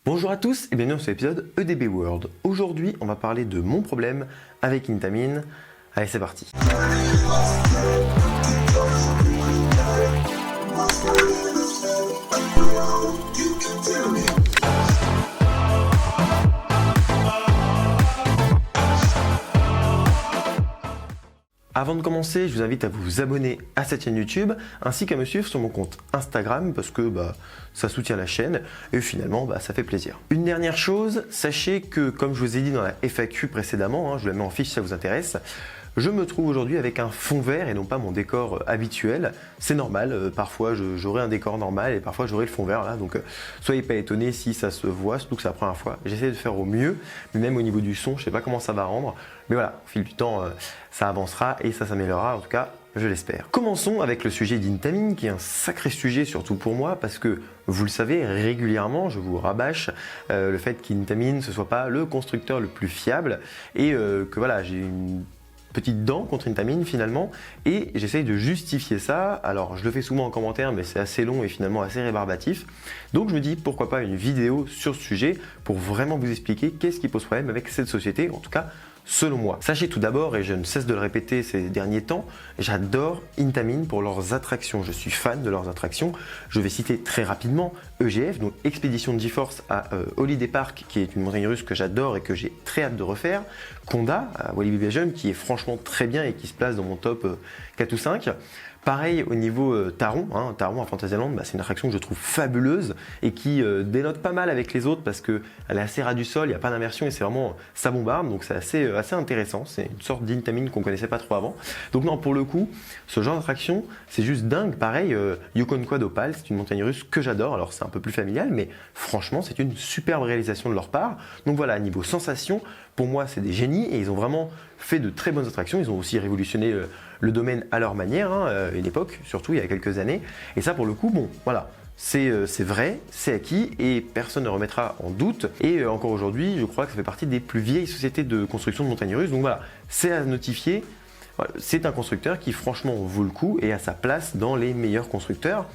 Bonjour à tous et bienvenue dans cet épisode EDB World. Aujourd'hui, on va parler de mon problème avec Intamine. Allez, c'est parti. Avant de commencer, je vous invite à vous abonner à cette chaîne YouTube ainsi qu'à me suivre sur mon compte Instagram parce que ça soutient la chaîne et finalement ça fait plaisir. Une dernière chose, sachez que comme je vous ai dit dans la FAQ précédemment, je vous la mets en fiche si ça vous intéresse, je me trouve aujourd'hui avec un fond vert et non pas mon décor habituel. C'est normal, parfois j'aurai un décor normal et parfois j'aurai le fond vert là, donc soyez pas étonnés si ça se voit, surtout que c'est la première fois. J'essaie de faire au mieux, mais même au niveau du son, je sais pas comment ça va rendre, mais voilà, au fil du temps, ça avancera et ça s'améliorera, en tout cas, je l'espère. Commençons avec le sujet d'Intamine, qui est un sacré sujet, surtout pour moi, parce que, vous le savez, régulièrement, je vous rabâche le fait qu'Intamine, ce soit pas le constructeur le plus fiable et que voilà, j'ai une petite dent contre Intamine finalement et j'essaye de justifier ça. Alors je le fais souvent en commentaire mais c'est assez long et finalement assez rébarbatif, donc je me dis pourquoi pas une vidéo sur ce sujet pour vraiment vous expliquer qu'est-ce qui pose problème avec cette société, en tout cas selon moi. Sachez tout d'abord, et je ne cesse de le répéter ces derniers temps, j'adore Intamine pour leurs attractions. Je suis fan de leurs attractions. Je vais citer très rapidement EGF, donc Expédition de GeForce à Holiday Park, qui est une montagne russe que j'adore et que j'ai très hâte de refaire. Conda à Walibi Belgium, qui est franchement très bien et qui se place dans mon top 4 ou 5. Pareil au niveau Taron, Taron à Fantasyland, c'est une attraction que je trouve fabuleuse et qui dénote pas mal avec les autres parce qu'elle est assez ras du sol, il n'y a pas d'immersion et c'est vraiment ça bombarde, donc c'est assez intéressant, c'est une sorte d'Intamine qu'on connaissait pas trop avant. Donc non, pour le coup, ce genre d'attraction, c'est juste dingue. Pareil, Yukon Quad Opal, c'est une montagne russe que j'adore, alors c'est un peu plus familial, mais franchement c'est une superbe réalisation de leur part. Donc voilà, niveau sensation, pour moi c'est des génies et ils ont vraiment fait de très bonnes attractions, ils ont aussi révolutionné le domaine à leur manière, une époque, surtout il y a quelques années. Et ça pour le coup, bon, voilà, c'est vrai, c'est acquis et personne ne remettra en doute. Et encore aujourd'hui, je crois que ça fait partie des plus vieilles sociétés de construction de montagnes russes. Donc voilà, c'est à notifier. Voilà, c'est un constructeur qui franchement vaut le coup et a sa place dans les meilleurs constructeurs.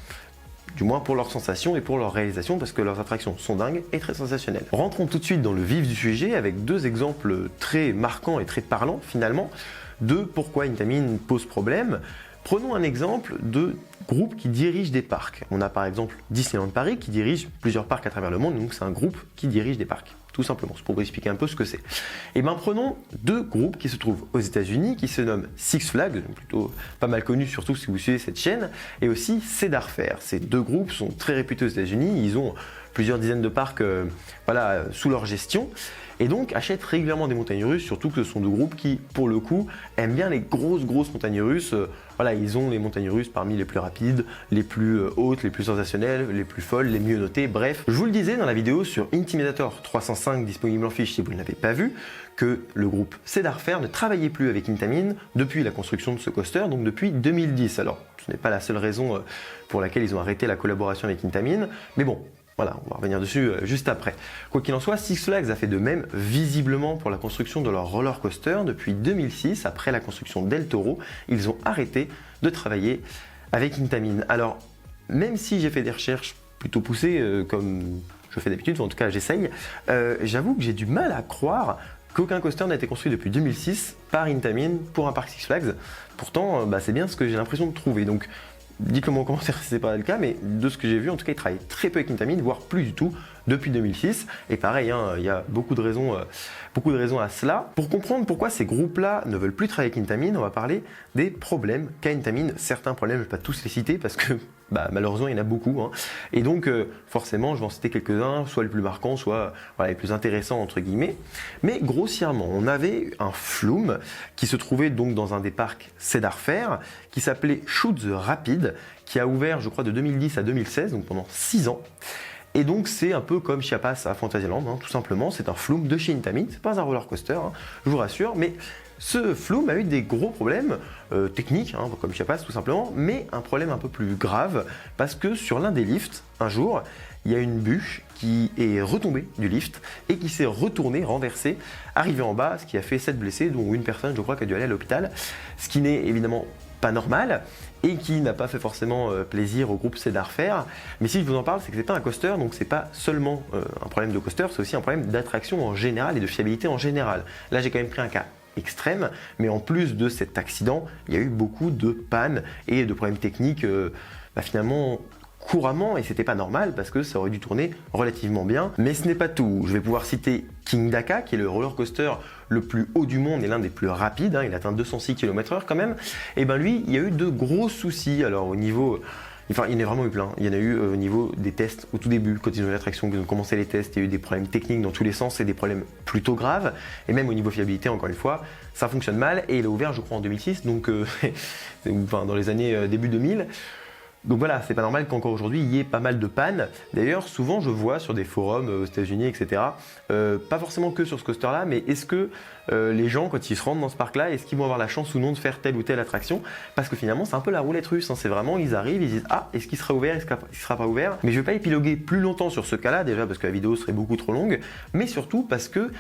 Du moins pour leurs sensations et pour leur réalisation parce que leurs attractions sont dingues et très sensationnelles. Rentrons tout de suite dans le vif du sujet avec deux exemples très marquants et très parlants finalement de pourquoi Intamine pose problème. Prenons un exemple de groupe qui dirige des parcs. On a par exemple Disneyland Paris qui dirige plusieurs parcs à travers le monde, donc c'est un groupe qui dirige des parcs, tout simplement. C'est pour vous expliquer un peu ce que c'est. Et bien prenons deux groupes qui se trouvent aux États-Unis, qui se nomment Six Flags, plutôt pas mal connus surtout si vous suivez cette chaîne, et aussi Cedar Fair. Ces deux groupes sont très réputés aux États-Unis, ils ont plusieurs dizaines de parcs sous leur gestion. Et donc achètent régulièrement des montagnes russes, surtout que ce sont deux groupes qui, pour le coup, aiment bien les grosses montagnes russes. Voilà, ils ont les montagnes russes parmi les plus rapides, les plus hautes, les plus sensationnelles, les plus folles, les mieux notées, bref. Je vous le disais dans la vidéo sur Intimidator 305 disponible en fiche si vous ne l'avez pas vu, que le groupe Cedar Fair ne travaillait plus avec Intamine depuis la construction de ce coaster, donc depuis 2010. Alors, ce n'est pas la seule raison pour laquelle ils ont arrêté la collaboration avec Intamine, mais bon, voilà, on va revenir dessus juste après. Quoi qu'il en soit, Six Flags a fait de même visiblement pour la construction de leur roller coaster. Depuis 2006, après la construction d'El Toro, ils ont arrêté de travailler avec Intamine. Alors, même si j'ai fait des recherches plutôt poussées, comme je fais d'habitude, ou en tout cas j'essaye, j'avoue que j'ai du mal à croire qu'aucun coaster n'a été construit depuis 2006 par Intamine pour un parc Six Flags. Pourtant, c'est bien ce que j'ai l'impression de trouver. Donc, dites-le moi en commentaire si c'est pas le cas, mais de ce que j'ai vu, en tout cas, ils travaillent très peu avec Intamine, voire plus du tout depuis 2006. Et pareil, il y a beaucoup de raisons à cela. Pour comprendre pourquoi ces groupes-là ne veulent plus travailler avec Intamine, on va parler des problèmes qu'a Intamine. Certains problèmes, je ne vais pas tous les citer parce que malheureusement, il y en a beaucoup. Et donc, forcément, je vais en citer quelques-uns, soit les plus marquants, soit les plus intéressants, entre guillemets. Mais grossièrement, on avait un flume qui se trouvait donc dans un des parcs Cedar Fair, qui s'appelait Shoot the Rapid, qui a ouvert, je crois, de 2010 à 2016, donc pendant 6 ans. Et donc c'est un peu comme Chiapas à Fantasyland, tout simplement, c'est un flume de chez Intamine, c'est pas un roller coaster, je vous rassure, mais ce flume a eu des gros problèmes techniques, comme Chiapas tout simplement, mais un problème un peu plus grave, parce que sur l'un des lifts, un jour, il y a une bûche qui est retombée du lift et qui s'est retournée, renversée, arrivée en bas, ce qui a fait 7 blessés, dont une personne, je crois, qui a dû aller à l'hôpital, ce qui n'est évidemment pas normal et qui n'a pas fait forcément plaisir au groupe Cedar Fair. Mais si je vous en parle, c'est que c'est pas un coaster, donc c'est pas seulement un problème de coaster, c'est aussi un problème d'attraction en général et de fiabilité en général. Là, j'ai quand même pris un cas extrême, mais en plus de cet accident, il y a eu beaucoup de pannes et de problèmes techniques finalement couramment, et c'était pas normal parce que ça aurait dû tourner relativement bien. Mais ce n'est pas tout. Je vais pouvoir citer King Daka, qui est le roller coaster le plus haut du monde et l'un des plus rapides, hein, il atteint 206 km/h quand même. Et ben lui, il y a eu de gros soucis. Alors au niveau, enfin il y en a vraiment eu plein. Il y en a eu au niveau des tests au tout début, quand ils ont eu l'attraction, qu'ils ont commencé les tests, il y a eu des problèmes techniques dans tous les sens et des problèmes plutôt graves. Et même au niveau fiabilité, encore une fois, ça fonctionne mal. Et il a ouvert, je crois, en 2006, donc enfin, dans les années début 2000. Donc voilà, c'est pas normal qu'encore aujourd'hui il y ait pas mal de pannes. D'ailleurs, souvent je vois sur des forums aux États-Unis, etc., pas forcément que sur ce coaster-là, mais est-ce que les gens, quand ils se rendent dans ce parc-là, est-ce qu'ils vont avoir la chance ou non de faire telle ou telle attraction? Parce que finalement, c'est un peu la roulette russe, hein. C'est vraiment, ils arrivent, ils disent ah, est-ce qu'il sera ouvert, est-ce qu'il sera pas ouvert? Mais je vais pas épiloguer plus longtemps sur ce cas-là, déjà parce que la vidéo serait beaucoup trop longue, mais surtout parce que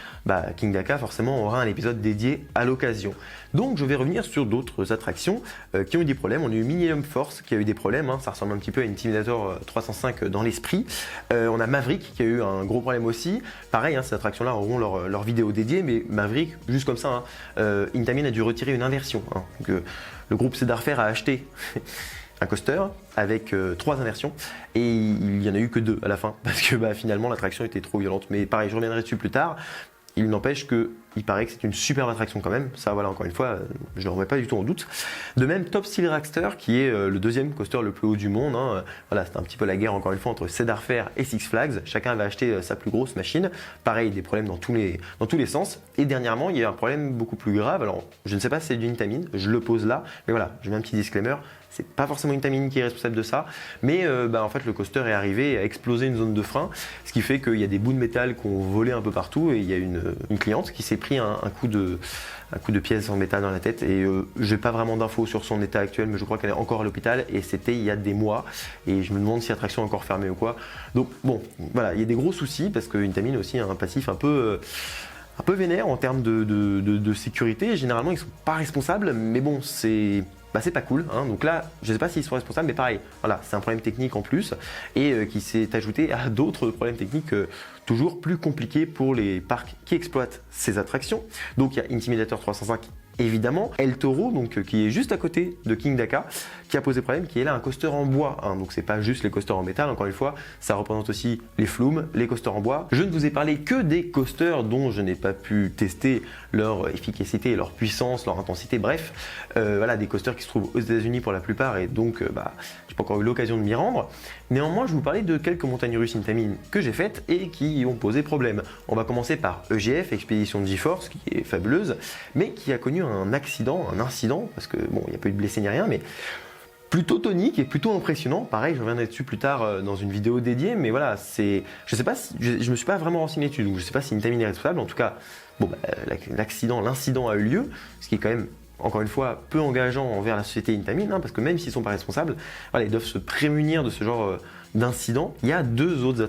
King Daka forcément aura un épisode dédié à l'occasion. Donc je vais revenir sur d'autres attractions qui ont eu des problèmes. On a eu Millennium Force qui a eu des problèmes, hein. Ça ressemble un petit peu à Intimidator 305 dans l'esprit. On a Maverick qui a eu un gros problème aussi. Pareil, hein, ces attractions-là auront leur vidéo dédiée, mais Maverick, juste comme ça, hein, Intamin a dû retirer une inversion. Hein. Donc, le groupe Cedar Fair a acheté un coaster avec 3 inversions et il n'y en a eu que 2 à la fin parce que finalement l'attraction était trop violente. Mais pareil, je reviendrai dessus plus tard. Il n'empêche qu'il paraît que c'est une superbe attraction quand même. Ça, voilà, encore une fois, je ne le remets pas du tout en doute. De même, Top Thrill Dragster, qui est le deuxième coaster le plus haut du monde. Hein. Voilà, c'était un petit peu la guerre, encore une fois, entre Cedar Fair et Six Flags. Chacun avait acheté sa plus grosse machine. Pareil, des problèmes dans tous les sens. Et dernièrement, il y a eu un problème beaucoup plus grave. Alors, je ne sais pas si c'est du Intamin, je le pose là. Mais voilà, je mets un petit disclaimer. C'est pas forcément Intamin qui est responsable de ça, mais en fait le coaster est arrivé et a explosé une zone de frein, ce qui fait qu'il y a des bouts de métal qui ont volé un peu partout et il y a une cliente qui s'est pris un coup de pièce en métal dans la tête et j'ai pas vraiment d'infos sur son état actuel, mais je crois qu'elle est encore à l'hôpital et c'était il y a des mois et je me demande si l'attraction est encore fermée ou quoi. Donc bon, voilà, il y a des gros soucis parce que Intamin aussi a un passif un peu vénère en termes de sécurité. Généralement, ils sont pas responsables, mais bon, c'est pas cool, hein. Donc là, je ne sais pas s'ils sont responsables, mais pareil, voilà, c'est un problème technique en plus et qui s'est ajouté à d'autres problèmes techniques toujours plus compliqués pour les parcs qui exploitent ces attractions. Donc il y a Intimidator 305 évidemment, El Toro, donc, qui est juste à côté de King Daka, qui a posé problème, qui est là un coaster en bois, hein. Donc c'est pas juste les coasters en métal, encore une fois, ça représente aussi les flumes, les coasters en bois. Je ne vous ai parlé que des coasters dont je n'ai pas pu tester leur efficacité, leur puissance, leur intensité, bref, voilà, des coasters qui se trouvent aux États-Unis pour la plupart et donc j'ai pas encore eu l'occasion de m'y rendre. Néanmoins, je vais vous parler de quelques montagnes russes Intamin que j'ai faites et qui ont posé problème. On va commencer par EGF, Expédition de GeForce, qui est fabuleuse, mais qui a connu un accident, un incident, parce que bon, il n'y a pas eu de blessés ni rien, mais plutôt tonique et plutôt impressionnant. Pareil, je reviendrai dessus plus tard dans une vidéo dédiée, mais voilà, c'est, je sais pas si, je me suis pas vraiment renseigné dessus, donc je sais pas si Intamin est responsable. En tout cas, bon, l'incident a eu lieu, ce qui est quand même, encore une fois, peu engageant envers la société Intamin, hein, parce que même s'ils ne sont pas responsables, voilà, ils doivent se prémunir de ce genre d'incident. Il y a 3 autres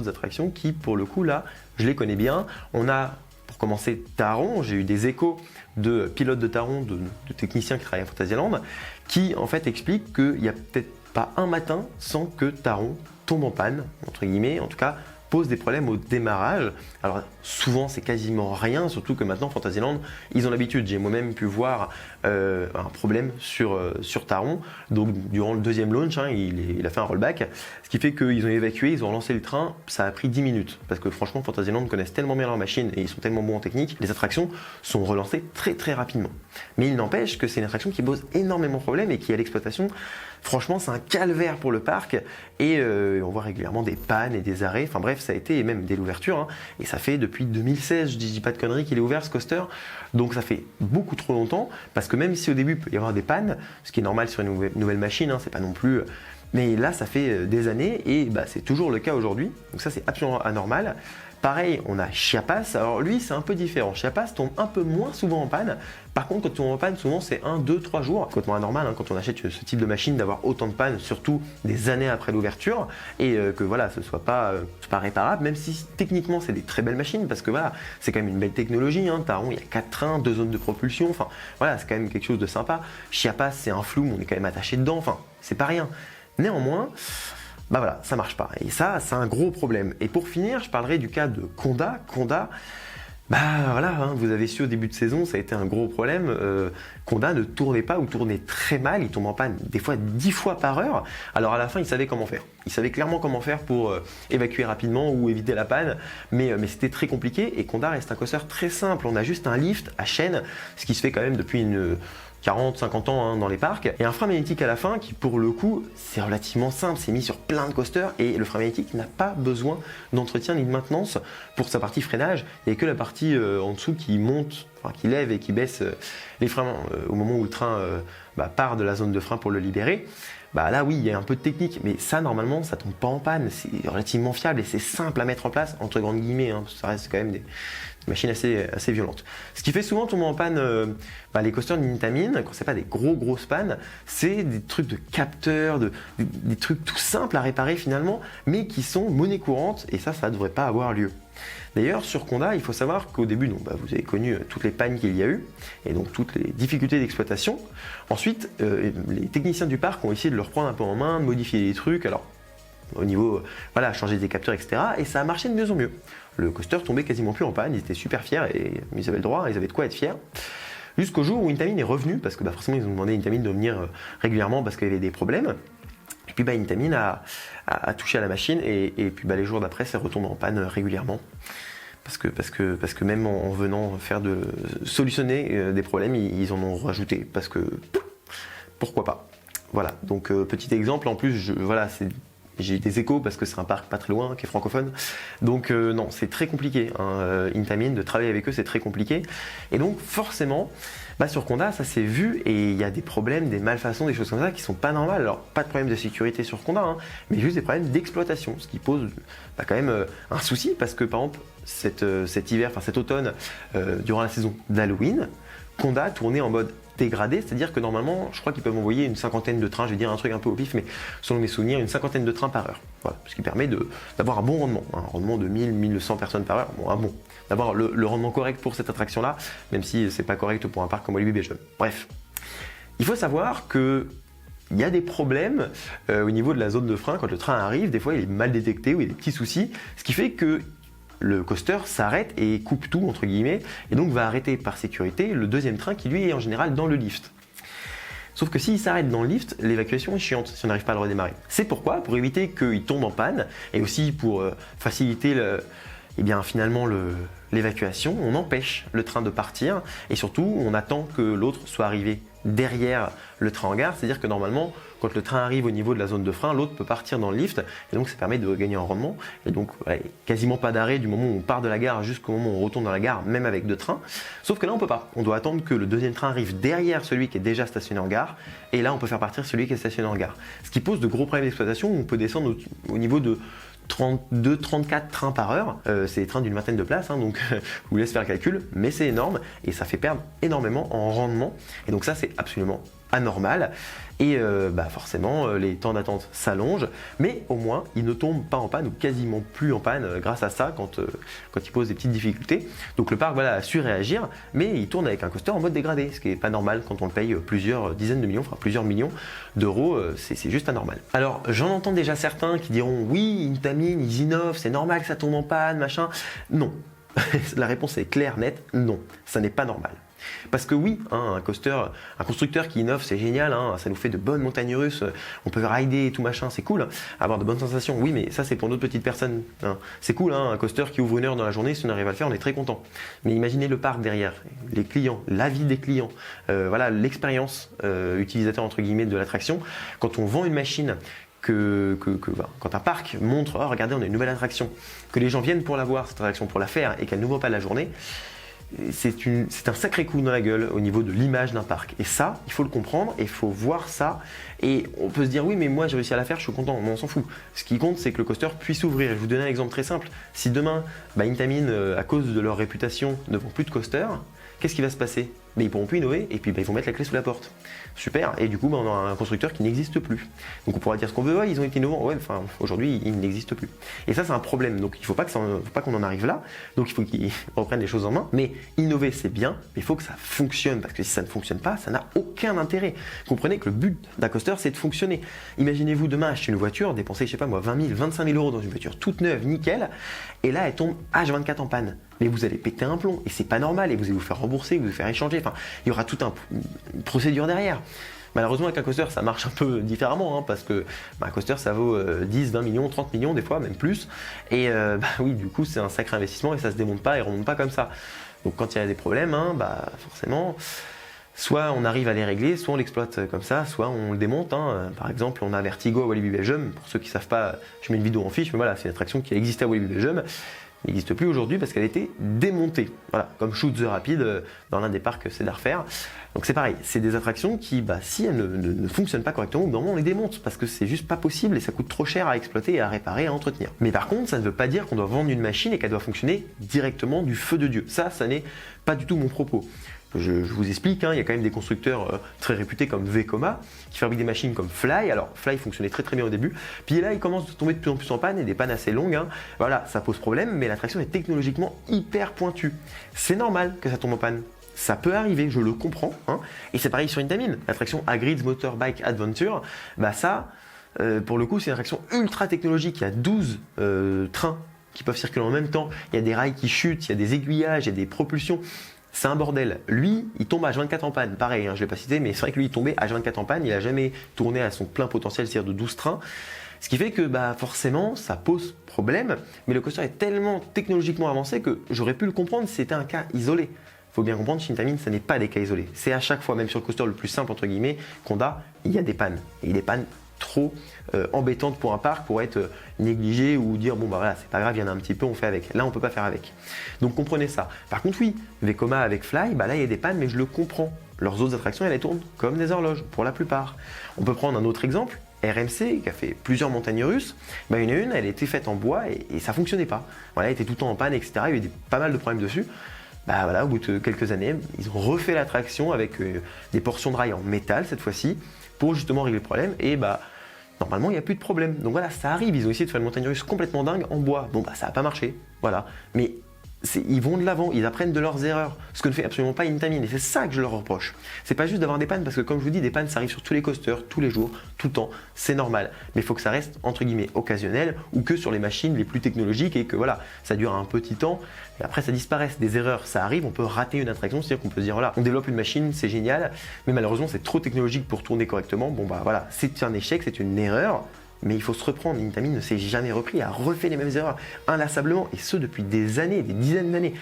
attractions qui, pour le coup, là, je les connais bien. On a, pour commencer, Taron. J'ai eu des échos de pilotes de Taron, de techniciens qui travaillent à Fantasyland, qui, en fait, expliquent qu'il n'y a peut-être pas un matin sans que Taron tombe en panne, entre guillemets, en tout cas, pose des problèmes au démarrage. Alors souvent c'est quasiment rien, surtout que maintenant Fantasyland, ils ont l'habitude. J'ai moi-même pu voir un problème sur Taron. Donc durant le deuxième launch, hein, il a fait un rollback, ce qui fait qu'ils ont évacué, ils ont lancé le train, ça a pris 10 minutes. Parce que franchement Fantasyland connaissent tellement bien leur machine et ils sont tellement bons en technique, les attractions sont relancées très très rapidement. Mais il n'empêche que c'est une attraction qui pose énormément de problèmes et qui à l'exploitation, franchement c'est un calvaire pour le parc et on voit régulièrement des pannes et des arrêts, enfin bref, ça a été, et même dès l'ouverture, hein, et ça fait depuis 2016, je dis pas de conneries, qu'il est ouvert ce coaster, donc ça fait beaucoup trop longtemps, parce que même si au début il peut y avoir des pannes, ce qui est normal sur une nouvelle machine, hein, c'est pas non plus Mais là, ça fait des années et bah, c'est toujours le cas aujourd'hui. Donc ça, c'est absolument anormal. Pareil, on a Chiapas. Alors lui, c'est un peu différent. Chiapas tombe un peu moins souvent en panne. Par contre, quand il tombe en panne, souvent c'est 1, 2, 3 jours. C'est complètement anormal quand on achète ce type de machine d'avoir autant de panne, surtout des années après l'ouverture. Et que voilà, ce soit pas réparable, même si techniquement c'est des très belles machines, parce que voilà, c'est quand même une belle technologie. Taron, il y a 4 trains, 2 zones de propulsion. Enfin voilà, c'est quand même quelque chose de sympa. Chiapas, c'est un flou, mais on est quand même attaché dedans. Enfin, c'est pas rien. Néanmoins, bah voilà, ça marche pas. Et ça, c'est un gros problème. Et pour finir, je parlerai du cas de Conda. Conda, bah voilà, vous avez su au début de saison, ça a été un gros problème. Conda ne tournait pas ou tournait très mal. Il tombe en panne des fois 10 fois par heure. Alors à la fin, il savait comment faire. Il savait clairement comment faire pour évacuer rapidement ou éviter la panne. Mais c'était très compliqué. Et Conda reste un coaster très simple. On a juste un lift à chaîne, ce qui se fait quand même depuis 40, 50 ans dans les parcs, et un frein magnétique à la fin qui pour le coup c'est relativement simple, c'est mis sur plein de coasters et le frein magnétique n'a pas besoin d'entretien ni de maintenance pour sa partie freinage, il n'y a que la partie en dessous qui monte, enfin, qui lève et qui baisse les freins au moment où le train part de la zone de frein pour le libérer. Bah là oui, il y a un peu de technique, mais ça normalement ça tombe pas en panne, c'est relativement fiable et c'est simple à mettre en place, entre grandes guillemets, ça reste quand même des machines assez violentes. Ce qui fait souvent tomber en panne les coasters de Intamin, quand c'est pas des grosses pannes, c'est des trucs de capteurs, des trucs tout simples à réparer finalement, mais qui sont monnaie courante et ça devrait pas avoir lieu. D'ailleurs, sur Conda, il faut savoir qu'au début, vous avez connu toutes les pannes qu'il y a eu et donc toutes les difficultés d'exploitation. Ensuite, les techniciens du parc ont essayé de le reprendre un peu en main, de modifier des trucs, alors au niveau, changer des capteurs, etc. Et ça a marché de mieux en mieux. Le coaster tombait quasiment plus en panne, ils étaient super fiers et ils avaient le droit, ils avaient de quoi être fiers. Jusqu'au jour où Intamin est revenu, parce que forcément ils ont demandé à Intamin de venir régulièrement parce qu'il y avait des problèmes. Et puis Intamin a touché à la machine et puis les jours d'après, ça retombe en panne régulièrement. Parce que même en venant solutionner des problèmes, ils en ont rajouté. Parce que pourquoi pas. Voilà, donc petit exemple, en plus, j'ai des échos parce que c'est un parc pas très loin, qui est francophone. Donc non, c'est très compliqué. Intamin, de travailler avec eux, c'est très compliqué. Et donc forcément, sur Conda, ça s'est vu et il y a des problèmes, des malfaçons, des choses comme ça qui sont pas normales. Alors pas de problème de sécurité sur Conda, mais juste des problèmes d'exploitation, ce qui pose quand même un souci parce que par exemple cet hiver, cet automne, durant la saison d'Halloween, Conda tournait en mode dégradé, c'est-à-dire que normalement, je crois qu'ils peuvent envoyer une 50aine de trains, je vais dire un truc un peu au pif, mais selon mes souvenirs, une 50aine de trains par heure. Voilà, ce qui permet d'avoir un bon rendement, un rendement de 1000-1100 personnes par heure, d'avoir le rendement correct pour cette attraction-là, même si c'est pas correct pour un parc comme Walibi Belgium. Bref, il faut savoir que il y a des problèmes au niveau de la zone de frein quand le train arrive, des fois il est mal détecté ou il y a des petits soucis, ce qui fait que le coaster s'arrête et coupe tout, entre guillemets, et donc va arrêter par sécurité le deuxième train qui lui est en général dans le lift. Sauf que s'il s'arrête dans le lift, l'évacuation est chiante si on n'arrive pas à le redémarrer. C'est pourquoi, pour éviter qu'il tombe en panne, et aussi pour faciliter l'évacuation, on empêche le train de partir, et surtout on attend que l'autre soit arrivé derrière le train en gare, c'est-à-dire que normalement, quand le train arrive au niveau de la zone de frein, l'autre peut partir dans le lift, et donc ça permet de gagner en rendement, et donc quasiment pas d'arrêt du moment où on part de la gare jusqu'au moment où on retourne dans la gare, même avec deux trains, sauf que là on peut pas, on doit attendre que le deuxième train arrive derrière celui qui est déjà stationné en gare, et là on peut faire partir celui qui est stationné en gare, ce qui pose de gros problèmes d'exploitation, où on peut descendre au niveau de 32-34 trains par heure, c'est des trains d'une vingtaine de places, donc je vous laisse faire le calcul, mais c'est énorme et ça fait perdre énormément en rendement, et donc ça c'est absolument anormal, et forcément les temps d'attente s'allongent, mais au moins ils ne tombent pas en panne ou quasiment plus en panne grâce à ça quand ils posent des petites difficultés. Donc le parc a su réagir, mais il tourne avec un coaster en mode dégradé, ce qui n'est pas normal quand on le paye plusieurs dizaines de millions, enfin plusieurs millions d'euros, c'est juste anormal. Alors j'en entends déjà certains qui diront oui, Intamin, ils innovent, c'est normal que ça tombe en panne, machin. Non, la réponse est claire, nette, non, ça n'est pas normal. Parce que oui, un constructeur qui innove, c'est génial, ça nous fait de bonnes montagnes russes, on peut rider et tout machin, c'est cool, avoir de bonnes sensations. Oui, mais ça c'est pour d'autres petites personnes. C'est cool, un coaster qui ouvre une heure dans la journée, si on arrive à le faire, on est très content. Mais imaginez le parc derrière, les clients, l'avis des clients, l'expérience utilisateur entre guillemets de l'attraction. Quand on vend une machine, quand un parc montre, oh regardez, on a une nouvelle attraction, que les gens viennent pour la voir, cette attraction, pour la faire, et qu'elle n'ouvre pas la journée, c'est un sacré coup dans la gueule au niveau de l'image d'un parc. Et ça, il faut le comprendre et il faut voir ça. Et on peut se dire, oui, mais moi j'ai réussi à la faire, je suis content. Mais on s'en fout. Ce qui compte, c'est que le coaster puisse ouvrir. Je vais vous donner un exemple très simple. Si demain, Intamin, à cause de leur réputation, ne vend plus de coaster, qu'est-ce qui va se passer? Ils pourront plus innover et puis ils vont mettre la clé sous la porte. Super, et du coup on aura un constructeur qui n'existe plus. Donc on pourra dire ce qu'on veut, ouais, ils ont été innovants, ouais, enfin aujourd'hui ils n'existent plus. Et ça c'est un problème, donc il ne faut pas qu'on en arrive là, donc il faut qu'ils reprennent les choses en main, mais innover c'est bien, mais il faut que ça fonctionne, parce que si ça ne fonctionne pas, ça n'a aucun intérêt. Comprenez que le but d'un coaster c'est de fonctionner. Imaginez-vous demain acheter une voiture, dépenser, je sais pas moi, 20 000, 25 000 euros dans une voiture toute neuve, nickel, et là elle tombe H24 en panne. Mais vous allez péter un plomb, et c'est pas normal, et vous allez vous faire rembourser, vous faire échanger, enfin, il y aura toute une procédure derrière. Malheureusement avec un coaster ça marche un peu différemment, hein, parce que un coaster ça vaut 10, 20 millions, 30 millions des fois, même plus, et oui du coup c'est un sacré investissement et ça se démonte pas et remonte pas comme ça. Donc quand il y a des problèmes, hein, forcément, soit on arrive à les régler, soit on l'exploite comme ça, soit on le démonte. Hein. Par exemple, on a Vertigo à Walibi Belgium. Pour ceux qui ne savent pas, je mets une vidéo en fiche, mais voilà, c'est une attraction qui existait à Walibi Belgium. Elle n'existe plus aujourd'hui parce qu'elle a été démontée. Voilà, comme Shoot the Rapid dans l'un des parcs Cedar Fair. Donc c'est pareil, c'est des attractions qui, si elles ne fonctionnent pas correctement, au bout d'un moment on les démonte parce que c'est juste pas possible et ça coûte trop cher à exploiter, à réparer, à entretenir. Mais par contre, ça ne veut pas dire qu'on doit vendre une machine et qu'elle doit fonctionner directement du feu de Dieu. Ça n'est pas du tout mon propos. Je vous explique, il y a quand même des constructeurs très réputés comme Vekoma qui fabriquent des machines comme Fly. Alors Fly fonctionnait très bien au début, puis là il commence à tomber de plus en plus en panne et des pannes assez longues. Voilà, ça pose problème, mais l'attraction est technologiquement hyper pointue. C'est normal que ça tombe en panne. Ça peut arriver, je le comprends. Et c'est pareil sur Intamin. L'attraction Hagrid's Motorbike Adventure, pour le coup c'est une attraction ultra technologique. Il y a 12 trains qui peuvent circuler en même temps. Il y a des rails qui chutent, il y a des aiguillages, il y a des propulsions. C'est un bordel. Lui, il tombe à H24 en panne. Pareil, je ne l'ai pas cité, mais c'est vrai que lui, il tombait à H24 en panne. Il n'a jamais tourné à son plein potentiel, c'est-à-dire de 12 trains. Ce qui fait que forcément, ça pose problème. Mais le coaster est tellement technologiquement avancé que j'aurais pu le comprendre si c'était un cas isolé. Il faut bien comprendre, chez Intamin, ce n'est pas des cas isolés. C'est à chaque fois, même sur le coaster le plus simple, entre guillemets, qu'on a, il y a des pannes. Et des pannes trop embêtantes pour un parc pour être négligé ou dire voilà, c'est pas grave, il y en a un petit peu, on fait avec. Là on peut pas faire avec. Donc comprenez ça. Par contre oui, Vekoma avec Fly, là il y a des pannes mais je le comprends. Leurs autres attractions elles tournent comme des horloges pour la plupart. On peut prendre un autre exemple, RMC qui a fait plusieurs montagnes russes, une elle était faite en bois et ça fonctionnait pas. Voilà, elle était tout le temps en panne, etc. Il y a eu pas mal de problèmes dessus. Au bout de quelques années, ils ont refait l'attraction avec des portions de rails en métal cette fois-ci pour justement régler le problème et normalement il n'y a plus de problème. Donc voilà, ça arrive, ils ont essayé de faire une montagne russe complètement dingue en bois. Ça n'a pas marché, voilà. Mais ils vont de l'avant, ils apprennent de leurs erreurs, ce que ne fait absolument pas Intamin, et c'est ça que je leur reproche. C'est pas juste d'avoir des pannes, parce que comme je vous dis, des pannes ça arrive sur tous les coasters, tous les jours, tout le temps, c'est normal. Mais il faut que ça reste entre guillemets occasionnel, ou que sur les machines les plus technologiques, et que voilà, ça dure un petit temps, et après ça disparaît. Des erreurs, ça arrive, on peut rater une attraction, c'est-à-dire qu'on peut se dire voilà, on développe une machine, c'est génial, mais malheureusement c'est trop technologique pour tourner correctement, voilà, c'est un échec, c'est une erreur. Mais il faut se reprendre, Intamin ne s'est jamais repris, a refait les mêmes erreurs inlassablement, et ce depuis des années, des dizaines d'années.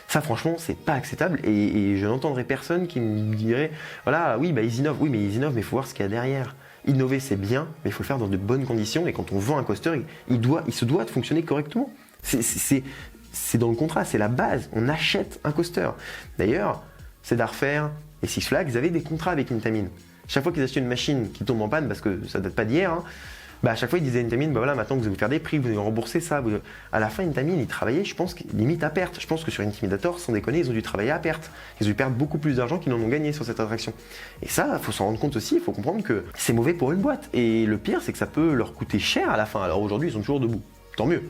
Ça franchement, c'est pas acceptable, et je n'entendrai personne qui me dirait, voilà, oui, ils innovent, mais il faut voir ce qu'il y a derrière. Innover c'est bien, mais il faut le faire dans de bonnes conditions, et quand on vend un coaster, il se doit de fonctionner correctement. C'est dans le contrat, c'est la base, on achète un coaster. D'ailleurs, Cedar Fair et Six Flags, ils avaient des contrats avec Intamin. Chaque fois qu'ils achetaient une machine qui tombe en panne, parce que ça date pas d'hier, à chaque fois, ils disaient Intamin, maintenant que vous allez faire des prix, vous allez rembourser ça. À la fin, Intamin, ils travaillaient, je pense, limite à perte. Je pense que sur Intimidator, sans déconner, ils ont dû travailler à perte. Ils ont dû perdre beaucoup plus d'argent qu'ils n'en ont gagné sur cette attraction. Et ça, il faut s'en rendre compte aussi, il faut comprendre que c'est mauvais pour une boîte. Et le pire, c'est que ça peut leur coûter cher à la fin. Alors aujourd'hui, ils sont toujours debout. Tant mieux.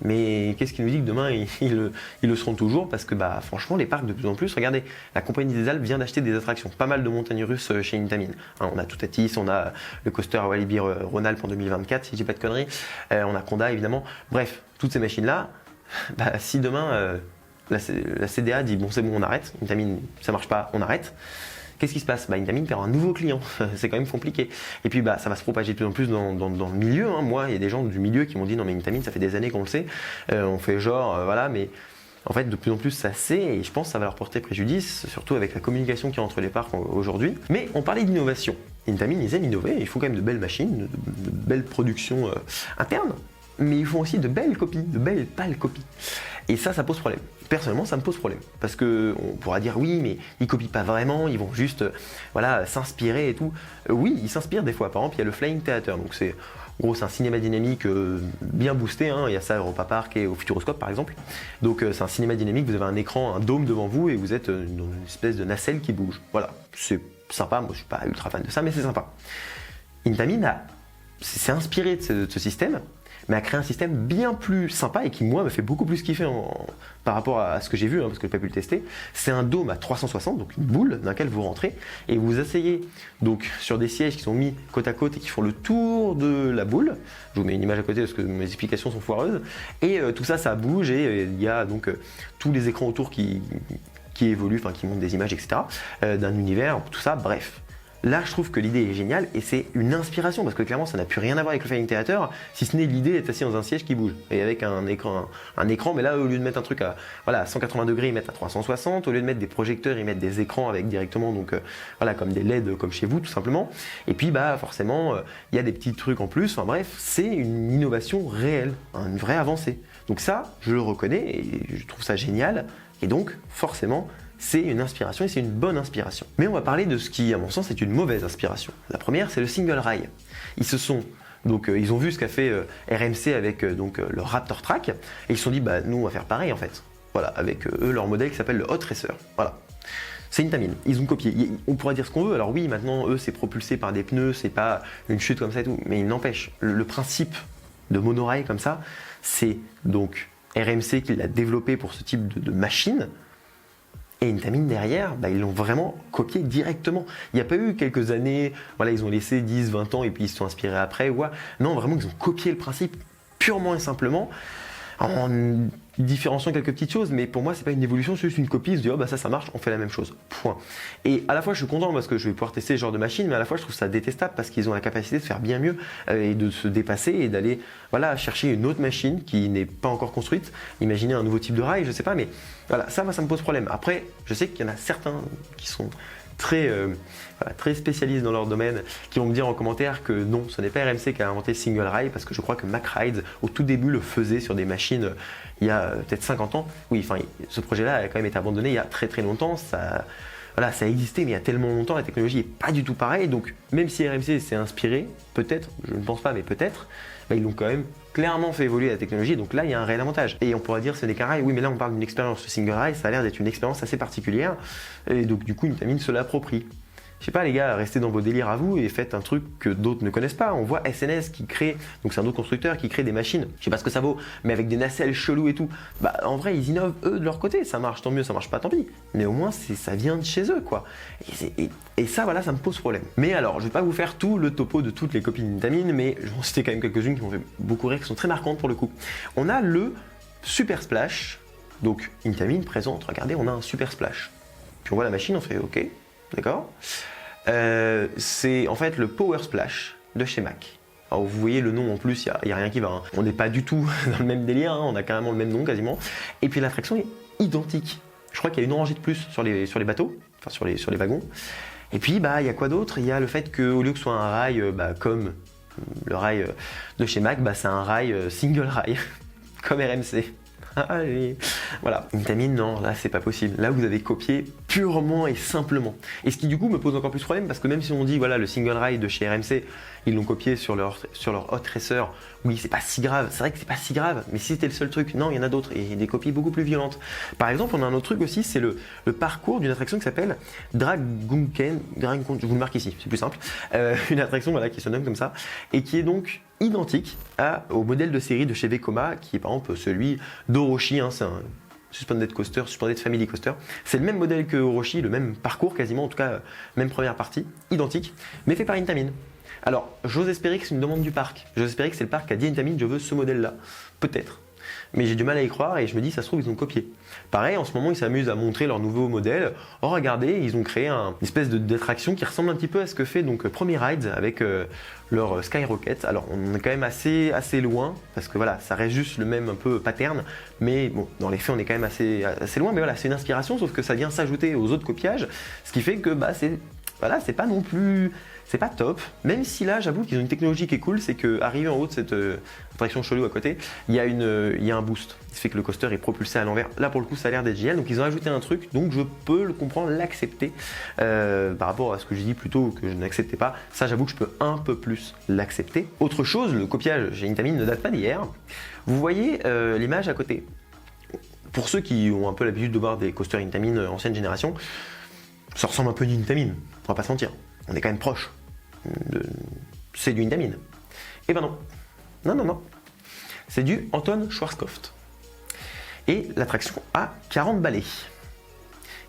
Mais qu'est-ce qui nous dit que demain ils le seront toujours, parce que franchement les parcs de plus en plus, regardez, la Compagnie des Alpes vient d'acheter des attractions, pas mal de montagnes russes chez Intamin. On a Toutatis, on a le coaster à Walibi Rhône-Alpes en 2024 si je dis pas de conneries, on a Conda évidemment, bref, toutes ces machines là, si demain la CDA dit c'est bon on arrête, Intamin ça marche pas, on arrête. Qu'est-ce qui se passe ? Intamin perd un nouveau client, c'est quand même compliqué. Et puis ça va se propager de plus en plus dans le milieu. Moi, il y a des gens du milieu qui m'ont dit non mais Intamin, ça fait des années qu'on le sait, on fait genre, mais en fait de plus en plus ça sait, et je pense que ça va leur porter préjudice, surtout avec la communication qu'il y a entre les parcs aujourd'hui. Mais on parlait d'innovation. Intamin, ils aiment innover, ils font quand même de belles machines, de belles productions internes. mais ils font aussi de belles copies, de belles pâles copies. Et ça pose problème. Personnellement, ça me pose problème. Parce que on pourra dire oui, mais ils copient pas vraiment, ils vont juste voilà, s'inspirer et tout. Oui, ils s'inspirent des fois. Par exemple, il y a le Flying Theater. Donc c'est en gros, c'est un cinéma dynamique bien boosté. Hein. Il y a ça à Europa Park et au Futuroscope par exemple. Donc c'est un cinéma dynamique, vous avez un écran, un dôme devant vous et vous êtes dans une espèce de nacelle qui bouge. Voilà, c'est sympa. Moi, je suis pas ultra fan de ça, mais c'est sympa. Intamin s'est inspiré de ce système, mais a créé un système bien plus sympa et qui, moi, me fait beaucoup plus kiffer par rapport à ce que j'ai vu, hein, parce que je n'ai pas pu le tester. C'est un dôme à 360, donc une boule dans laquelle vous rentrez et vous asseyez donc, sur des sièges qui sont mis côte à côte et qui font le tour de la boule. Je vous mets une image à côté parce que mes explications sont foireuses. Et tout ça, ça bouge et il y a donc tous les écrans autour qui évoluent, enfin qui montrent des images, etc. D'un univers, tout ça, bref. Là, je trouve que l'idée est géniale et c'est une inspiration parce que clairement, ça n'a plus rien à voir avec le Flying Theater, si ce n'est l'idée d'être assis dans un siège qui bouge et avec un écran. Mais là, au lieu de mettre un truc à 180 degrés, ils mettent à 360. Au lieu de mettre des projecteurs, ils mettent des écrans avec directement, donc voilà, comme des LED, comme chez vous, tout simplement. Et puis, bah, forcément, il y a des petits trucs en plus. Enfin bref, c'est une innovation réelle, une vraie avancée. Donc ça, je le reconnais et je trouve ça génial. Et donc, forcément, c'est une inspiration et c'est une bonne inspiration. Mais on va parler de ce qui, à mon sens, est une mauvaise inspiration. La première, c'est le single rail. Ils ont vu ce qu'a fait RMC avec le Raptor Track et ils se sont dit, bah nous on va faire pareil en fait. Voilà, avec eux leur modèle qui s'appelle le Hot Racer. Voilà. C'est Intamin. Ils ont copié. On pourrait dire ce qu'on veut. Alors oui, maintenant eux c'est propulsé par des pneus, c'est pas une chute comme ça et tout. Mais il n'empêche, le principe de monorail comme ça, c'est donc RMC qui l'a développé pour ce type de machine. Et Intamin derrière, bah, ils l'ont vraiment copié directement. Il n'y a pas eu quelques années, voilà, ils ont laissé 10, 20 ans et puis ils se sont inspirés après. Ouais. Non, vraiment, ils ont copié le principe purement et simplement en différenciant quelques petites choses, mais pour moi, c'est pas une évolution, c'est juste une copie. Ils se disent, oh, bah ça marche, on fait la même chose. Point. Et à la fois, je suis content parce que je vais pouvoir tester ce genre de machine, mais à la fois, je trouve ça détestable parce qu'ils ont la capacité de faire bien mieux et de se dépasser et d'aller chercher une autre machine qui n'est pas encore construite. Imaginez un nouveau type de rail, je sais pas, mais voilà, ça, moi, ça me pose problème. Après, je sais qu'il y en a certains qui sont très spécialistes dans leur domaine, qui vont me dire en commentaire que non, ce n'est pas RMC qui a inventé le single rail, parce que je crois que Mack Rides, au tout début, le faisait sur des machines il y a peut-être 50 ans. Oui, enfin, ce projet-là a quand même été abandonné il y a très très longtemps. Ça a existé, mais il y a tellement longtemps, la technologie n'est pas du tout pareille. Donc, même si RMC s'est inspiré, peut-être, je ne pense pas, mais peut-être, bah, ils l'ont quand même clairement fait évoluer la technologie. Donc là, il y a un réel avantage. Et on pourrait dire ce n'est qu'un rail. Oui, mais là, on parle d'une expérience. Le single rail, ça a l'air d'être une expérience assez particulière. Et donc, du coup, Intamin se l'approprie. Je sais pas les gars, restez dans vos délires à vous et faites un truc que d'autres ne connaissent pas. On voit SNS qui crée, donc c'est un autre constructeur qui crée des machines, je sais pas ce que ça vaut, mais avec des nacelles chelous et tout. Bah en vrai ils innovent eux de leur côté, ça marche tant mieux, ça marche pas tant pis. Mais au moins ça vient de chez eux quoi. Et ça voilà, ça me pose problème. Mais alors je vais pas vous faire tout le topo de toutes les copies d'Intamin, mais je vais en citer quand même quelques-unes qui m'ont fait beaucoup rire, qui sont très marquantes pour le coup. On a le Super Splash, donc Intamin présente, regardez on a un Super Splash. Puis on voit la machine, on fait ok, d'accord. C'est en fait le Power Splash de chez Mack. Alors vous voyez le nom en plus, il n'y a rien qui va. Hein. On n'est pas du tout dans le même délire, hein. On a carrément le même nom quasiment. Et puis l'attraction est identique. Je crois qu'il y a une rangée de plus sur les bateaux, enfin sur les wagons. Et puis bah il y a quoi d'autre? Il y a le fait qu'au lieu que ce soit un rail comme le rail de chez Mack, bah, c'est un rail single rail, comme RMC. Allez. Voilà, Intamin, non, là c'est pas possible. Là vous avez copié purement et simplement. Et ce qui du coup me pose encore plus de problème parce que même si on dit voilà le single rail de chez RMC, ils l'ont copié sur leur Hot Racer, oui c'est pas si grave, c'est vrai que c'est pas si grave, mais si c'était le seul truc, non il y en a d'autres et des copies beaucoup plus violentes. Par exemple on a un autre truc aussi, c'est le parcours d'une attraction qui s'appelle Dragunken, je vous le marque ici, c'est plus simple, une attraction voilà, qui se nomme comme ça et qui est donc identique au modèle de série de chez Vekoma qui est par exemple celui d'Orochi, hein, c'est un Suspended Coaster, Suspended Family Coaster. C'est le même modèle que Orochi, le même parcours quasiment, en tout cas même première partie, identique, mais fait par Intamin. Alors, j'ose espérer que c'est une demande du parc. J'ose espérer que c'est le parc qui a dit Intamin, je veux ce modèle-là. Peut-être. Mais j'ai du mal à y croire et je me dis, ça se trouve, ils ont copié. Pareil, en ce moment, ils s'amusent à montrer leur nouveau modèle. Oh, regardez, ils ont créé une espèce d'attraction qui ressemble un petit peu à ce que fait donc Premier Rides avec leur Skyrocket. Alors, on est quand même assez loin parce que voilà, ça reste juste le même un peu pattern. Mais bon, dans les faits, on est quand même assez loin. Mais voilà, c'est une inspiration, sauf que ça vient s'ajouter aux autres copiages. Ce qui fait que bah, c'est pas non plus c'est pas top, même si là j'avoue qu'ils ont une technologie qui est cool, c'est qu'arrivé en haut de cette attraction chelou à côté, il y a un boost, ce qui fait que le coaster est propulsé à l'envers. Là pour le coup ça a l'air d'être génial, donc ils ont ajouté un truc, donc je peux le comprendre, l'accepter par rapport à ce que j'ai dit plus tôt que je n'acceptais pas. Ça j'avoue que je peux un peu plus l'accepter. Autre chose, le copiage chez Intamin ne date pas d'hier. Vous voyez l'image à côté. Pour ceux qui ont un peu l'habitude de voir des coasters Intamin ancienne génération, ça ressemble un peu à une Intamin, on va pas se mentir. On est quand même proche. C'est du Intamin. Eh ben non. Non. C'est du Anton Schwarzkopf. Et l'attraction a 40 balais.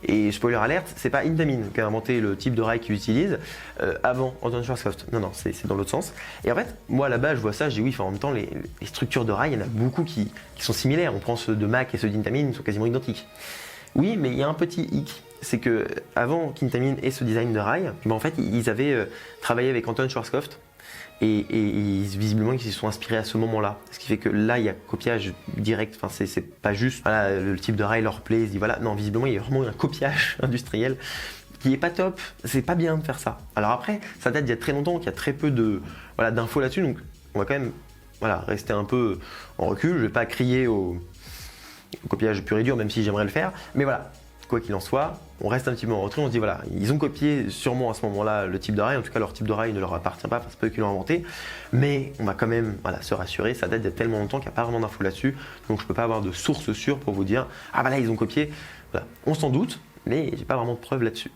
Et spoiler alerte, c'est pas Intamin qui a inventé le type de rail qu'ils utilisent avant Anton Schwarzkopf. Non, c'est dans l'autre sens. Et en fait, moi là-bas, je vois ça, je dis oui, en même temps, les structures de rail, il y en a beaucoup qui sont similaires. On prend ceux de Mack et ceux d'Intamin, ils sont quasiment identiques. Oui, mais il y a un petit hic, c'est que avant qu'Intamin ait ce design de rail, en fait, ils avaient travaillé avec Anton Schwarzkopf et visiblement ils s'y sont inspirés à ce moment-là. Ce qui fait que là, il y a copiage direct. Enfin, c'est pas juste voilà, le type de rail leur plaît. Ils se disent voilà, non, visiblement, il y a vraiment un copiage industriel qui est pas top. C'est pas bien de faire ça. Alors après, ça date d'il y a très longtemps, qu'il y a très peu d'infos là-dessus, donc on va quand même rester un peu en recul. Je vais pas crier au copiage pur et dur, même si j'aimerais le faire. Mais voilà, quoi qu'il en soit, on reste un petit peu en retrait. On se dit voilà, ils ont copié sûrement à ce moment-là le type de rail. En tout cas, leur type de rail ne leur appartient pas, c'est pas eux qui l'ont inventé. Mais on va quand même se rassurer. Ça date d'il y a tellement longtemps qu'il n'y a pas vraiment d'infos là-dessus. Donc je peux pas avoir de source sûre pour vous dire ah bah là ils ont copié. Voilà. On s'en doute, mais j'ai pas vraiment de preuves là-dessus.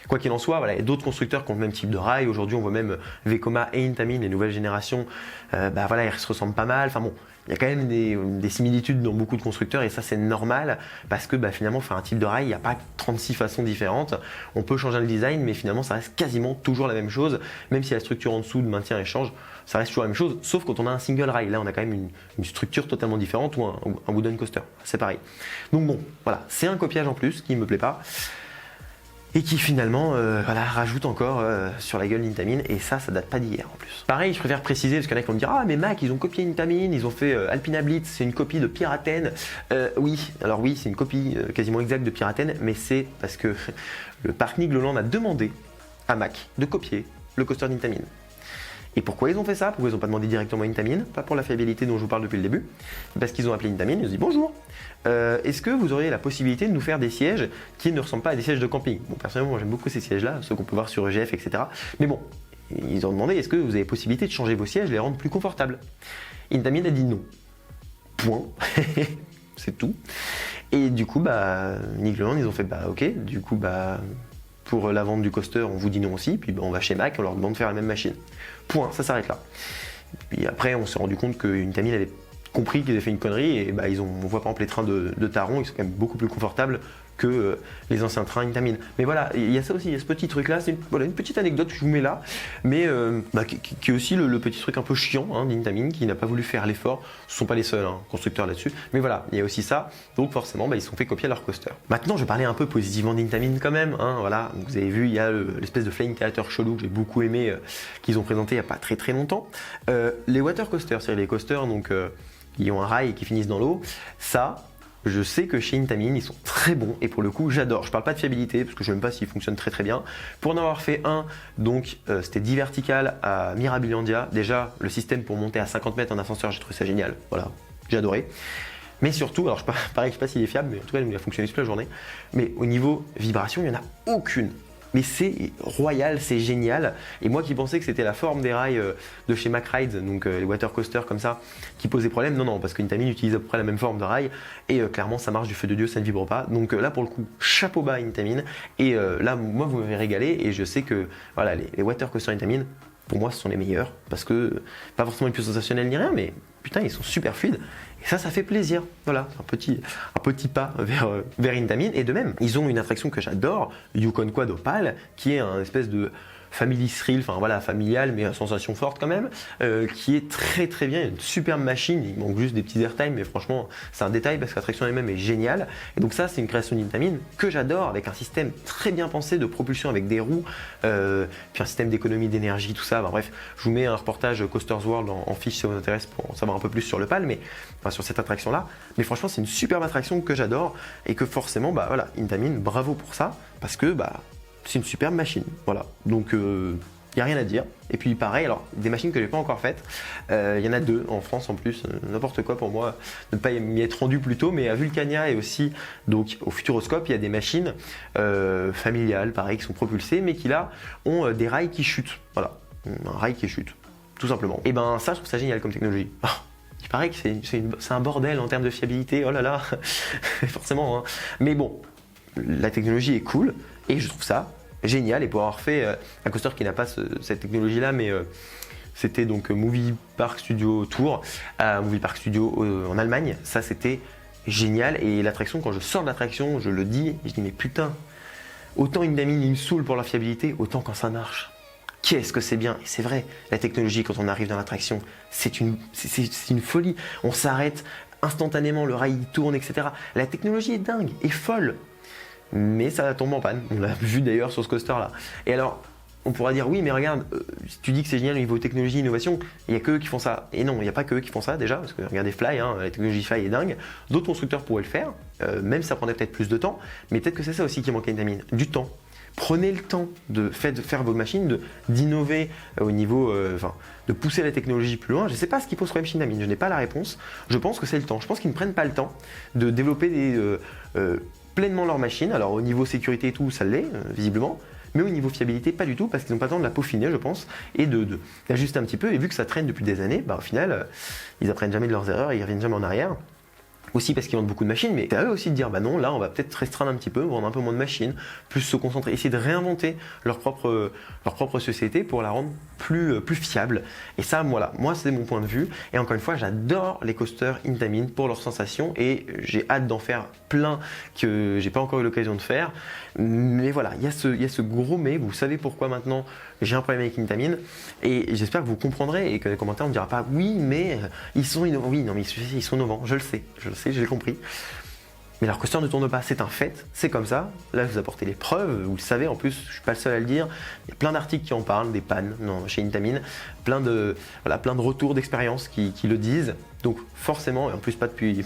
Quoi qu'il en soit, voilà, il y a d'autres constructeurs qui ont le même type de rail. Aujourd'hui, on voit même Vekoma et Intamin, les nouvelles générations. Ils se ressemblent pas mal. Enfin bon, il y a quand même des similitudes dans beaucoup de constructeurs et ça c'est normal parce que finalement faire un type de rail, il n'y a pas 36 façons différentes. On peut changer le design, mais finalement ça reste quasiment toujours la même chose. Même si la structure en dessous de maintien et change, ça reste toujours la même chose, sauf quand on a un single rail. Là, on a quand même une structure totalement différente ou un wooden coaster. C'est pareil. Donc bon, voilà, c'est un copiage en plus qui ne me plaît pas. Et qui finalement rajoute encore sur la gueule d'Intamin, et ça date pas d'hier en plus. Pareil, je préfère préciser, parce qu'il y en a qui vont me dire ah mais Mack, ils ont copié Intamin, ils ont fait Alpina Blitz, c'est une copie de Piraten. Oui, c'est une copie quasiment exacte de Piraten, mais c'est parce que le parc Nigloland a demandé à Mack de copier le coaster d'Intamin. Et pourquoi ils ont fait ça? Pourquoi ils n'ont pas demandé directement à Intamin? Pas pour la fiabilité dont je vous parle depuis le début, parce qu'ils ont appelé Intamin, ils ont dit bonjour, est-ce que vous auriez la possibilité de nous faire des sièges qui ne ressemblent pas à des sièges de camping? Bon, personnellement, moi j'aime beaucoup ces sièges-là, ceux qu'on peut voir sur EGF, etc. Mais bon, ils ont demandé est-ce que vous avez possibilité de changer vos sièges, les rendre plus confortables? Intamin a dit non. Point. C'est tout. Et du coup, Nigloland, ils ont fait ok, du coup, pour la vente du coaster, on vous dit non aussi, puis on va chez Mack, on leur demande de faire la même machine. Point, ça s'arrête là. Puis après, on s'est rendu compte qu'Intamin avait compris qu'ils avaient fait une connerie, et on voit par exemple les trains de Taron, ils sont quand même beaucoup plus confortables que les anciens trains Intamin. Mais voilà, il y a ça aussi, il y a ce petit truc là, c'est une petite anecdote que je vous mets là, mais qui est aussi le petit truc un peu chiant d'Intamin, qui n'a pas voulu faire l'effort. Ce ne sont pas les seuls constructeurs là-dessus, mais voilà, il y a aussi ça, donc forcément ils se sont fait copier leur coaster. Maintenant je vais parler un peu positivement d'Intamin quand même, voilà. Donc, vous avez vu, il y a l'espèce de flying theater chelou que j'ai beaucoup aimé, qu'ils ont présenté il n'y a pas très très longtemps. Les water coasters, c'est-à-dire les coasters qui ont un rail et qui finissent dans l'eau, ça, je sais que chez Intamin, ils sont très bons et pour le coup, j'adore. Je parle pas de fiabilité parce que je ne sais même pas s'ils fonctionnent très très bien. Pour en avoir fait un, donc c'était d'Ivertical à Mirabilandia. Déjà, le système pour monter à 50 mètres en ascenseur, j'ai trouvé ça génial. Voilà, j'ai adoré. Mais surtout, alors pareil, je sais pas s'il est fiable, mais en tout cas, il a fonctionné toute la journée. Mais au niveau vibration, il n'y en a aucune. Mais c'est royal, c'est génial. Et moi qui pensais que c'était la forme des rails de chez Mack Rides, donc les water coasters comme ça, qui posaient problème, non, parce qu'Intamin utilise à peu près la même forme de rail, et clairement ça marche du feu de Dieu, ça ne vibre pas. Donc là pour le coup, chapeau bas Intamin, et là moi vous m'avez régalé, et je sais que voilà, les water coasters Intamin, pour moi ce sont les meilleurs, parce que pas forcément les plus sensationnels ni rien, mais putain ils sont super fluides. Et ça fait plaisir. Voilà, un petit pas vers Intamin. Et de même, ils ont une attraction que j'adore, Yukon Quad Opal, qui est un espèce de family thrill, familial, mais à sensation forte quand même, qui est très très bien, une superbe machine. Il manque juste des petits airtime, mais franchement, c'est un détail parce que l'attraction elle-même est géniale. Et donc ça, c'est une création d'Intamin que j'adore, avec un système très bien pensé de propulsion avec des roues, puis un système d'économie d'énergie, tout ça. Bref, je vous mets un reportage Coasters World en fiche si ça vous intéresse pour en savoir un peu plus sur le PAL, mais sur cette attraction-là. Mais franchement, c'est une superbe attraction que j'adore et que forcément, Intamin, bravo pour ça, parce que c'est une superbe machine, voilà. Donc il n'y a rien à dire. Et puis pareil, alors des machines que j'ai pas encore faites, il y en a 2 en France en plus, n'importe quoi pour moi, ne pas m'y être rendu plus tôt, mais à Vulcania et aussi donc au Futuroscope, il y a des machines familiales, pareil, qui sont propulsées, mais qui là ont des rails qui chutent. Voilà, un rail qui chute, tout simplement. Et ben ça, je trouve ça génial comme technologie. Il paraît que c'est un bordel en termes de fiabilité, oh là là, forcément. Hein. Mais bon, la technologie est cool et je trouve ça génial. Et pour avoir fait un coaster qui n'a pas cette technologie-là, mais c'était donc Movie Park Studio Tour, Movie Park Studio en Allemagne, ça c'était génial. Et l'attraction, quand je sors de l'attraction, je le dis, je dis mais putain, autant Intamin il me saoule pour la fiabilité, autant quand ça marche. Qu'est-ce que c'est bien. Et c'est vrai, la technologie quand on arrive dans l'attraction, c'est une folie. On s'arrête instantanément, le rail tourne, etc. La technologie est dingue, est folle. Mais ça tombe en panne. On l'a vu d'ailleurs sur ce coaster-là. Et alors, on pourra dire oui, mais regarde, tu dis que c'est génial au niveau technologie, innovation, il n'y a que eux qui font ça. Et non, il n'y a pas que eux qui font ça déjà, parce que regardez Fly, hein, la technologie Fly est dingue. D'autres constructeurs pourraient le faire, même si ça prendrait peut-être plus de temps. Mais peut-être que c'est ça aussi qui manque à Intamin, du temps. Prenez le temps de faire vos machines, d'innover au niveau, de pousser la technologie plus loin. Je ne sais pas ce qui pose problème chez Intamin, je n'ai pas la réponse. Je pense que c'est le temps. Je pense qu'ils ne prennent pas le temps de développer pleinement leur machine. Alors au niveau sécurité et tout, ça l'est, visiblement. Mais au niveau fiabilité, pas du tout, parce qu'ils n'ont pas le temps de la peaufiner, je pense, et d'ajuster un petit peu. Et vu que ça traîne depuis des années, au final, ils apprennent jamais de leurs erreurs, ils reviennent jamais en arrière. Aussi parce qu'ils vendent beaucoup de machines, mais c'est à eux aussi de dire non, là on va peut-être restreindre un petit peu, vendre un peu moins de machines, plus se concentrer, essayer de réinventer leur propre société pour la rendre plus fiable. Et ça, voilà, moi c'est mon point de vue. Et encore une fois, j'adore les coasters Intamin pour leurs sensations et j'ai hâte d'en faire plein que j'ai pas encore eu l'occasion de faire. Mais voilà, il y a ce gros mais, vous savez pourquoi maintenant j'ai un problème avec Intamin et j'espère que vous comprendrez et que dans les commentaires on ne dira pas oui mais ils sont innovants. Oui, non mais ils sont innovants, je le sais, j'ai compris. Mais leur coaster ne tourne pas, c'est un fait, c'est comme ça. Là, je vous apporte les preuves, vous le savez, en plus, je ne suis pas le seul à le dire. Il y a plein d'articles qui en parlent, des pannes chez Intamin, plein de retours d'expérience qui le disent. Donc forcément, et en plus pas depuis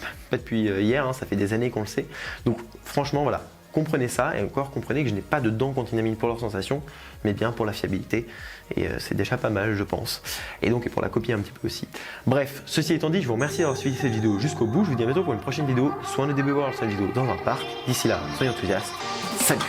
hier, hein, ça fait des années qu'on le sait. Donc franchement, voilà, comprenez ça et encore comprenez que je n'ai pas de dents contre Intamin pour leurs sensations, mais bien pour la fiabilité. Et c'est déjà pas mal, je pense. Et donc, et pour la copier un petit peu aussi. Bref, ceci étant dit, je vous remercie d'avoir suivi cette vidéo jusqu'au bout. Je vous dis à bientôt pour une prochaine vidéo, soit en EDB World, soit une vidéo dans un parc. D'ici là, soyez enthousiastes. Salut!